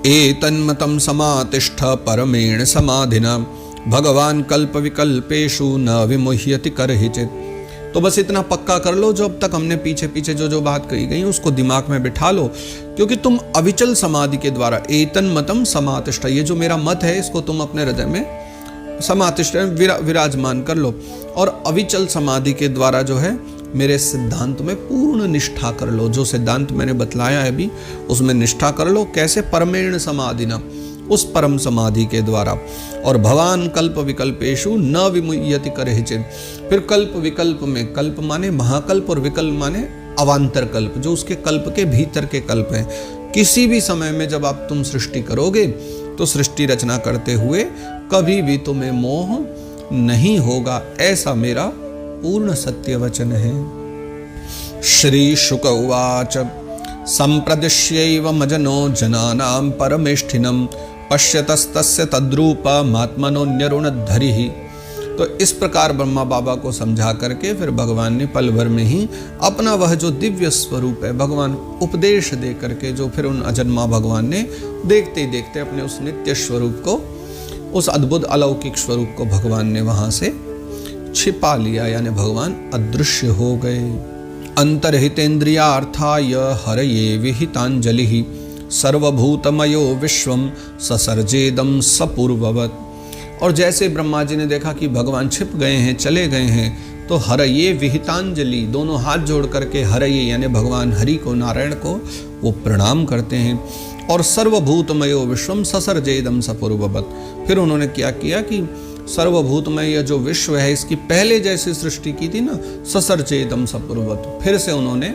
एतन्मतं समातिष्ठ परमेण समाधिना भगवान कल्प विकल्पेषु न विमुह्यति करहिचित्। तो बस इतना पक्का कर लो, जो अब तक हमने पीछे पीछे जो बात कही गई उसको दिमाग में बिठा लो, क्योंकि तुम अविचल समाधि के द्वारा एतन्मतं समातिष्ठ, ये जो मेरा मत है इसको तुम अपने हृदय में समातिष्ठ विराजमान कर लो, और अविचल समाधि के द्वारा जो है मेरे सिद्धांत में पूर्ण निष्ठा कर लो। जो सिद्धांत मैंने बतलाया है अभी उसमें निष्ठा कर लो। कैसे? परमेण समाधिना, उस परम समाधि के द्वारा। और भवान कल्प विकल्पेषु न विमुह्यति करहिचित्। फिर कल्प विकल्प में, कल्प माने महाकल्प और विकल्प माने अवान्तर कल्प, जो उसके कल्प के भीतर के कल्प हैं। किसी भी समय में जब आप तुम सृष्टि करोगे तो सृष्टि रचना करते हुए कभी भी तुम्हें मोह नहीं होगा, ऐसा मेरा पूर्ण सत्य वचन है। श्री शुक उवाच संप्रदिश्यैव मजनो जनानां परमेष्ठिनं पश्यतस्तस्य तद्रूपमात्मनोऽन्यरुणद्धरिः। तो इस प्रकार ब्रह्मा बाबा को समझा करके फिर भगवान ने पल भर में ही अपना वह जो दिव्य स्वरूप है भगवान उपदेश दे करके, जो फिर उन अजन्मा भगवान ने देखते ही देखते अपने उस नित्य स्वरूप को, उस अद्भुत अलौकिक स्वरूप को भगवान ने वहां से छिपा लिया, यानी भगवान अदृश्य हो गए। अंतर्हितेन्द्रियार्थाय हरये विहितांजलिः सर्वभूतमयो विश्वम ससर्जेदम सपूर्ववत्। और जैसे ब्रह्मा जी ने देखा कि भगवान छिप गए हैं, चले गए हैं, तो हरये विहितांजलि, दोनों हाथ जोड़ करके हरये यानी भगवान हरि को, नारायण को वो प्रणाम करते हैं। और सर्वभूतमयो विश्वम ससर्जेदम सपूर्ववत्। फिर उन्होंने क्या किया कि सर्वभूतमय यह जो विश्व है इसकी पहले जैसी सृष्टि की थी ना, ससर्जेदम सपूर्ववत्, फिर से उन्होंने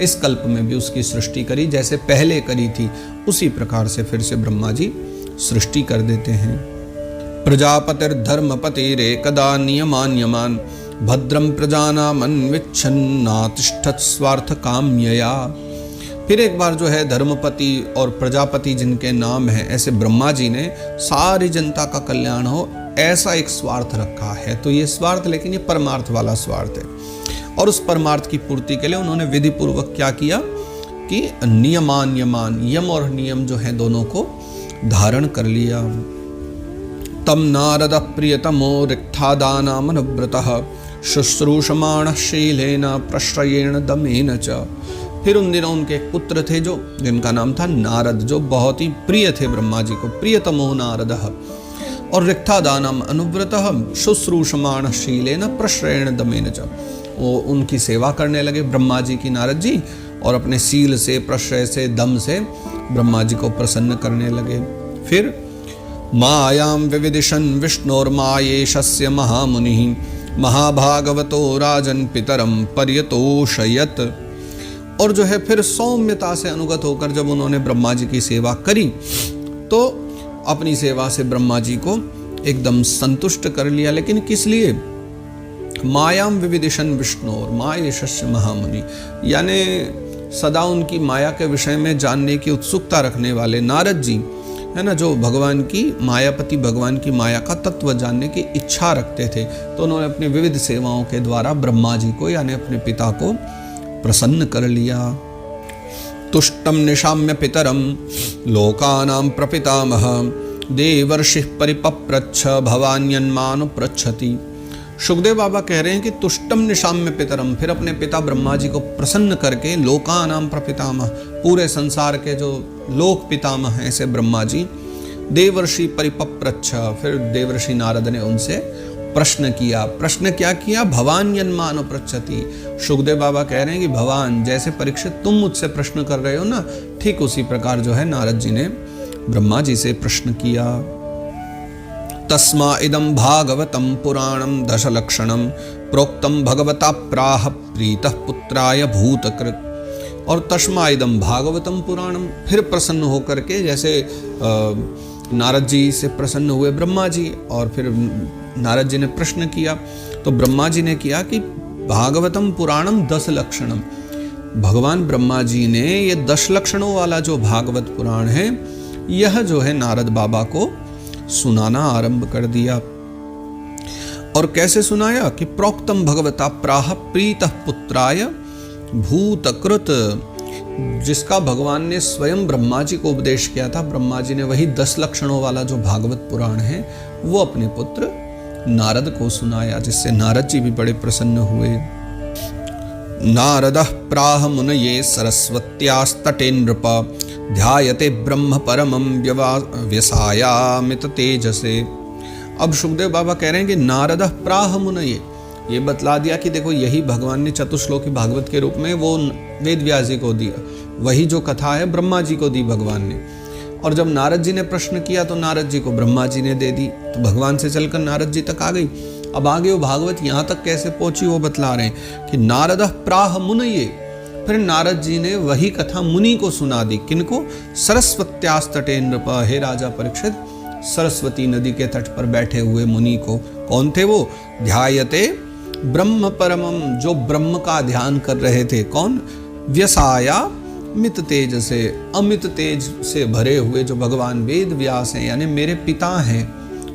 इस कल्प में भी उसकी सृष्टि करी, जैसे पहले करी थी उसी प्रकार से फिर से ब्रह्मा जी सृष्टि कर देते हैं। प्रजापतिर्धर्मपतिरेकदा नियमान्यमान भद्रम प्रजानामन्विच्छन्नातिष्ठत् स्वार्थ काम्यया। फिर एक बार जो है धर्मपति और प्रजापति जिनके नाम हैं, ऐसे ब्रह्मा जी ने सारी जनता का कल्याण हो ऐसा एक स्वार्थ रखा है। तो ये स्वार्थ, लेकिन ये परमार्थ वाला स्वार्थ है। और उस परमार्थ की पूर्ति के लिए उन्होंने विधि पूर्वक क्या किया कि नियमान्यमान, यम और नियम जो है दोनों को धारण कर लिया। तम नारद प्रियतमो रिक्थादानामनुव्रतः शुश्रूषमाण शीलेन प्रश्रयेण दमेन च। फिर उन दिनों उनके एक पुत्र थे जो जिनका नाम था नारद, जो बहुत ही प्रिय थे ब्रह्मा जी को, प्रियतमो नारदः। और रिक्थादानम अनुव्रतः शुश्रूषमाण शीलेन प्रश्रयेण दमेन च। वो उनकी सेवा करने लगे ब्रह्मा जी की, नारद जी, और अपने सील से, प्रश्रय से, दम से ब्रह्मा जी को प्रसन्न करने लगे। फिर मायां विविदिशन् विष्णोर्मायेशस्य महामुनिः महाभागवतो राजन् पितरं पर्यतोषयत्। और जो है फिर सौम्यता से अनुगत होकर जब उन्होंने ब्रह्मा जी की सेवा करी तो अपनी सेवा से ब्रह्मा जी को एकदम संतुष्ट कर लिया। लेकिन किस लिए? मायां विविदिशन् विष्णोर मायेशस्य महामुनि, यानी सदा उनकी माया के विषय में जानने की उत्सुकता रखने वाले नारद जी है ना, जो भगवान की मायापति, भगवान की माया का तत्व जानने की इच्छा रखते थे। तो उन्होंने अपनी विविध सेवाओं के द्वारा ब्रह्मा जी को यानी अपने पिता को प्रसन्न कर लिया। तुष्टम निशाम्य पितरम लोकानां प्रपितामह देवर्षिः परिपप्रच्छ भवान्यन्मानु पृच्छति। सुखदेव बाबा कह रहे हैं कि तुष्टम निशाम्य पितरम, फिर अपने पिता ब्रह्मा जी को प्रसन्न करके लोकानां प्रपितामह, पूरे संसार के जो लोक पितामह हैं ऐसे ब्रह्मा जी, देवर्षि परिपप्रच्छ, फिर देवर्षि नारद ने उनसे प्रश्न किया। प्रश्न क्या किया? भवान्यन्मानु पृच्छति। सुखदेव बाबा कह रहे हैं कि भगवान, जैसे परीक्षित तुम मुझसे प्रश्न कर रहे हो ना, ठीक उसी प्रकार जो है नारद जी ने ब्रह्मा जी से प्रश्न किया। तस्मा इदं भागवतं पुराणं दशलक्षणं प्रोक्तं भगवता प्राह प्रीतः पुत्राय भूतकृत। और तस्मा इदं भागवतं पुराणं, फिर प्रसन्न होकर के, जैसे नारद जी से प्रसन्न हुए ब्रह्मा जी और फिर नारद जी ने प्रश्न किया, तो ब्रह्मा जी ने किया कि भागवतम पुराणम 10 लक्षणम, भगवान ब्रह्मा जी ने ये 10 लक्षणों वाला जो भागवत पुराण है यह जो है नारद बाबा को सुनाना आरंभ कर दिया। और कैसे सुनाया कि प्रोक्तम भगवता प्राह प्रीतः पुत्राय भूतकृत, जिसका भगवान ने स्वयं ब्रह्मा जी को उपदेश किया था। ब्रह्मा जी ने वही 10 लक्षणों वाला जो भागवत पुराण है वो अपने पुत्र नारद को सुनाया, जिससे नारद जी भी बड़े प्रसन्न हुए। नारदः प्राह मुनये सरस्वत्यास्तटे नृप ध्यायते ब्रह्म परमं व्यसायामित तेजसे। अब सुखदेव बाबा कह रहे हैं कि नारदः प्राह मुनये, ये बतला दिया कि देखो यही भगवान ने चतुश्लोकी भागवत के रूप में वो वेद व्यास जी को दिया, वही जो कथा है ब्रह्मा जी को दी भगवान ने। और जब नारद जी ने प्रश्न किया तो नारद जी को ब्रह्मा जी ने दे दी, तो भगवान से चलकर नारद जी तक आ गई। अब आगे वो भागवत यहाँ तक कैसे पहुंची वो बतला रहे हैं कि नारदः प्राह मुनये, फिर नारद जी ने वही कथा मुनि को सुना दी। किनको? सरस्वत्यास्तटे नृप, हे राजा परीक्षित, सरस्वती नदी के तट पर बैठे हुए मुनि को। कौन थे वो? ध्यायते ब्रह्म परमम, जो ब्रह्म का ध्यान कर रहे थे। कौन? व्यसाया मित तेज से, अमित तेज से भरे हुए जो भगवान वेद व्यास हैं, यानी मेरे पिता हैं,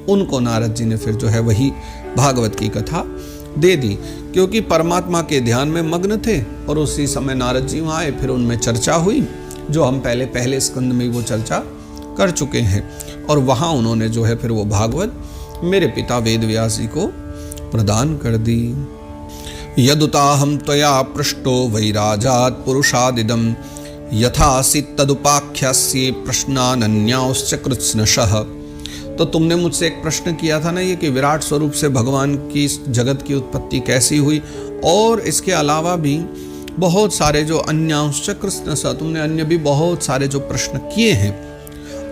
उनको नारद जी ने फिर जो है वही भागवत की कथा दे दी, क्योंकि परमात्मा के ध्यान में मग्न थे। और उसी समय नारद जी वहाँ आए, फिर उनमें चर्चा हुई, जो हम पहले स्कंद में वो चर्चा कर चुके हैं। और वहाँ उन्होंने जो है फिर वो भागवत मेरे पिता वेद व्यास जी को प्रदान कर दी। यदुताहं त्वया पृष्टो वैराजात् पुरुषादिदं यथासि तदुपाख्यास्ये प्रश्नानन्याश्च कृत्स्नशः। तो तुमने मुझसे एक प्रश्न किया था ना ये कि विराट स्वरूप से भगवान की जगत की उत्पत्ति कैसी हुई, और इसके अलावा भी बहुत सारे जो अन्यांश्च कृत्स्नशः, तुमने अन्य भी बहुत सारे जो प्रश्न किए हैं,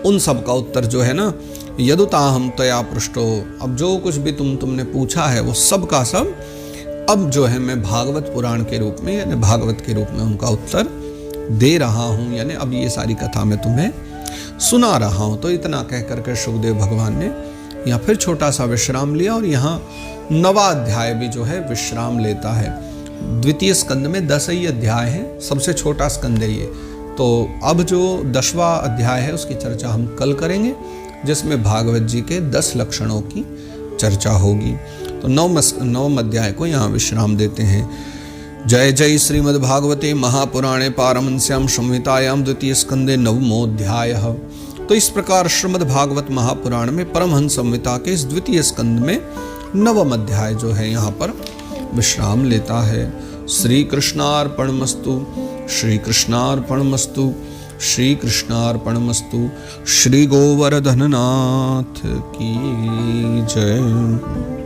उन सब का उत्तर जो है ना, यदुताहं त्वया पृष्टो, अब जो कुछ भी तुमने पूछा है वो सब का सब अब जो है मैं भागवत पुराण के रूप में, यानी भागवत के रूप में उनका उत्तर दे रहा हूँ, यानी अब ये सारी कथा मैं तुम्हें सुना रहा हूँ। तो इतना कह करके सुखदेव भगवान ने यहाँ फिर छोटा सा विश्राम लिया, और यहाँ 9वां अध्याय भी जो है विश्राम लेता है। द्वितीय स्कंद में 10 ही अध्याय है, सबसे छोटा स्कंद है ये। तो अब जो 10वां अध्याय है उसकी चर्चा हम कल करेंगे, जिसमें भागवत जी के 10 लक्षणों की चर्चा होगी। तो 9वें अध्याय को यहाँ विश्राम देते हैं। जय जय श्रीमद्भागवते महापुराणे पारमहंस्याम संहितायाम द्वितीय स्कंदे 9मोऽध्यायः। तो इस प्रकार श्रीमद्भागवत महापुराण में परमहंस संहिता के इस द्वितीय स्कंद में 9वां अध्याय जो है यहाँ पर विश्राम लेता है। श्री कृष्णार्पणमस्तु, श्री कृष्णार्पणमस्तु, श्री कृष्णार्पणमस्तु। श्री गोवर्धननाथ की जय।